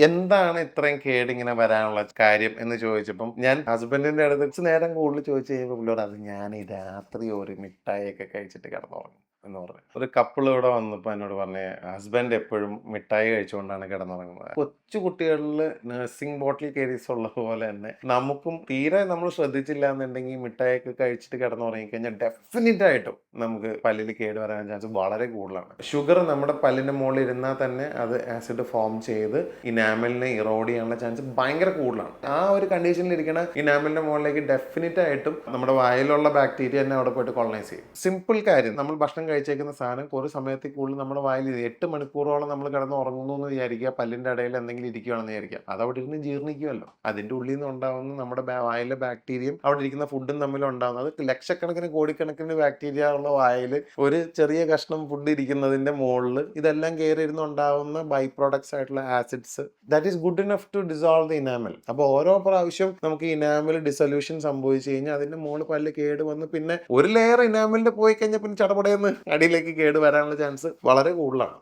എന്താണ് ഇത്രയും കേടിങ്ങനെ വരാനുള്ള കാര്യം എന്ന് ചോദിച്ചപ്പം ഞാൻ ഹസ്ബൻഡിന്റെ അടുത്ത് കുറച്ച് നേരം കൂടുതൽ ചോദിച്ചു കഴിയുമ്പോൾ പുള്ളിയോട് അത് ഞാൻ ഈ രാത്രി ഒരു മിഠായിയൊക്കെ കഴിച്ചിട്ട് കിടന്നുറങ്ങും എന്ന് പറഞ്ഞു. ഒരു കപ്പിൾ ഇവിടെ വന്നപ്പോൾ എന്നോട് പറഞ്ഞ ഹസ്ബൻഡ് എപ്പോഴും മിഠായി കഴിച്ചുകൊണ്ടാണ് കിടന്നുറങ്ങുന്നത്. കൊച്ചു കുട്ടികളിൽ നഴ്സിംഗ് ബോട്ടിൽ കേരീസ് ഉള്ളത് പോലെ തന്നെ നമുക്കും തീരെ നമ്മൾ ശ്രദ്ധിച്ചില്ല എന്നുണ്ടെങ്കിൽ മിഠായിയൊക്കെ കഴിച്ചിട്ട് കിടന്നുറങ്ങി കഴിഞ്ഞാൽ ഡെഫിനറ്റ് ആയിട്ടും നമുക്ക് പല്ലിൽ കേട് വരാൻ ചാൻസ് വളരെ കൂടുതലാണ്. ഷുഗർ നമ്മുടെ പല്ലിന്റെ മുകളിൽ ഇരുന്നാൽ തന്നെ അത് ആസിഡ് ഫോം ചെയ്ത് ഇനാമലിനെ ഇറോഡ് ചെയ്യാനുള്ള ചാൻസ് ഭയങ്കര കൂടുതലാണ്. ആ ഒരു കണ്ടീഷനിൽ ഇരിക്കുന്ന ഇനാമലിന്റെ മുകളിലേക്ക് ഡെഫിനറ്റ് ആയിട്ടും നമ്മുടെ വായിലുള്ള ബാക്ടീരിയ തന്നെ അവിടെ പോയിട്ട് കൊളനൈസ് ചെയ്യും. സിമ്പിൾ കാര്യം, നമ്മൾ ഭക്ഷണം കഴിച്ചേക്കുന്ന സാധനം ഒരു സമയത്തിൽ കൂടുതൽ നമ്മുടെ വായിൽ 8 മണിക്കൂറോളം നമ്മൾ കിടന്ന് ഉറങ്ങുന്നു എന്ന് വിചാരിക്കുക, പല്ലിന്റെ ഇടയിൽ എന്തെങ്കിലും ഇരിക്കുകയാണെന്ന് വിചാരിക്കുക, അത് അവിടെ ഇരുന്ന് ജീർണിക്കുമല്ലോ. അതിന്റെ ഉള്ളിൽ നിന്ന് ഉണ്ടാവുന്ന നമ്മുടെ വായിലെ ബാക്ടീരിയയും അവിടെ ഇരിക്കുന്ന ഫുഡും തമ്മിൽ ഉണ്ടാകുന്നത് ലക്ഷക്കണക്കിന് കോടിക്കണക്കിന് ബാക്ടീരിയ ഉള്ള വായിൽ ഒരു ചെറിയ കഷ്ണം ഫുഡ് ഇരിക്കുന്നതിന്റെ മുകളിൽ ഇതെല്ലാം കയറി ഇരുന്ന് ഉണ്ടാവുന്ന ബൈ പ്രോഡക്ട്സ് ആയിട്ടുള്ള acids that is good enough to dissolve the enamel. അപ്പോൾ ഓരോ പ്രാവശ്യം നമുക്ക് ഇനാമൽ ഡിസൊല്യൂഷൻ സംഭവിച്ചു കഴിഞ്ഞാൽ അതിന്റെ മുകളിൽ പല്ല് കേട് വന്ന് പിന്നെ ഒരു ലെയർ ഇനാമലിന്റെ പോയി കഴിഞ്ഞാൽ പിന്നെ ചടപടയെന്ന് അടിയിലേക്ക് കേട് വരാനുള്ള ചാൻസ് വളരെ കൂടുതലാണ്.